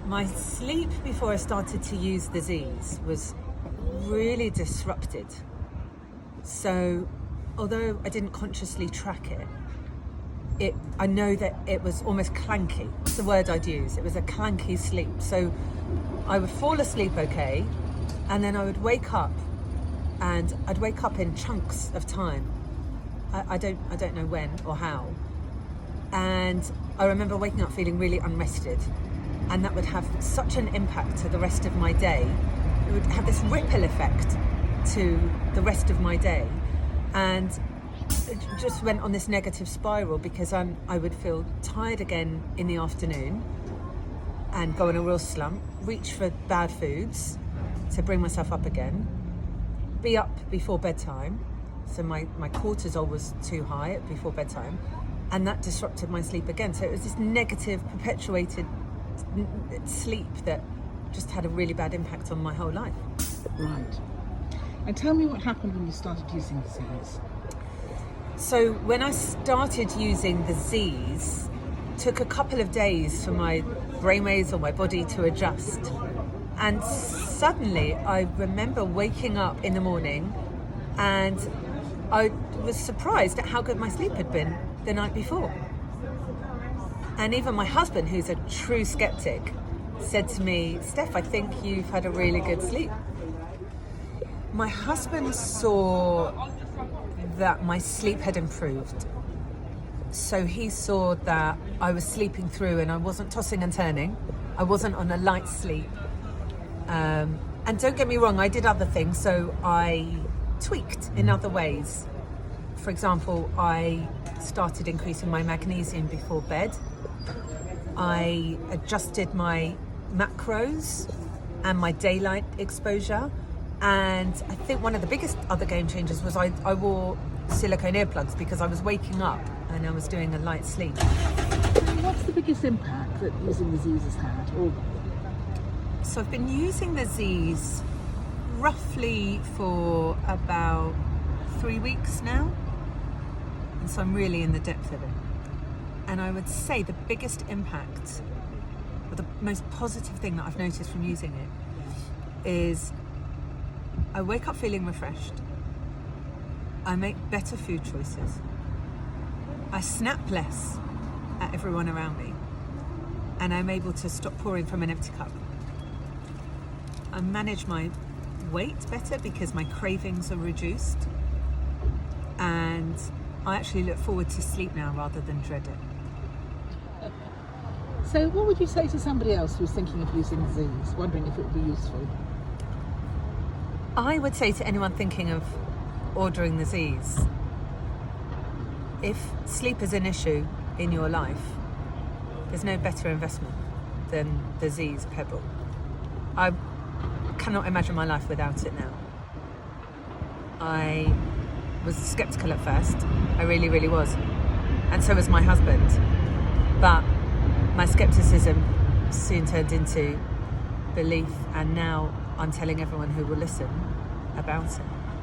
My sleep before I started to use the Zeez was really disrupted. So, although I didn't consciously track it, I know that it was almost clanky. That's the word I'd use. It was a clanky sleep. So I would fall asleep okay, and then I would wake up, and I'd wake up in chunks of time. I don't know when or how. And I remember waking up feeling really unrested, and that would have such an impact to the rest of my day. It would have this ripple effect to the rest of my day, and it just went on this negative spiral because I would feel tired again in the afternoon and go in a real slump, reach for bad foods to bring myself up again, be up before bedtime, so my cortisol was too high before bedtime, and that disrupted my sleep again. So it was this negative, perpetuated sleep that just had a really bad impact on my whole life. Right. And tell me what happened when you started using the Zeez. So when I started using the Zeez, it took a couple of days for my brainwaves or my body to adjust. And suddenly I remember waking up in the morning and I was surprised at how good my sleep had been the night before. And even my husband, who's a true skeptic, said to me, "Steph, I think you've had a really good sleep." My husband saw that my sleep had improved. So he saw that I was sleeping through and I wasn't tossing and turning. I wasn't on a light sleep. And don't get me wrong, I did other things. So I tweaked in other ways. For example, I started increasing my magnesium before bed. I adjusted my macros and my daylight exposure. And I think one of the biggest other game changers was I wore silicone earplugs because I was waking up and I was doing a light sleep. What's the biggest impact that using the Zeez has had? So I've been using the Zeez roughly for about 3 weeks now. And so I'm really in the depth of it. And I would say the biggest impact, or the most positive thing that I've noticed from using it, is I wake up feeling refreshed. I make better food choices. I snap less at everyone around me. And I'm able to stop pouring from an empty cup. I manage my weight better because my cravings are reduced. And I actually look forward to sleep now rather than dread it. So what would you say to somebody else who's thinking of using the Zeez, wondering if it would be useful? I would say to anyone thinking of ordering the Zeez, if sleep is an issue in your life, there's no better investment than the Zeez Pebble. I cannot imagine my life without it now. I was sceptical at first. I really, really was. And so was my husband. But my skepticism soon turned into belief, and now I'm telling everyone who will listen about it.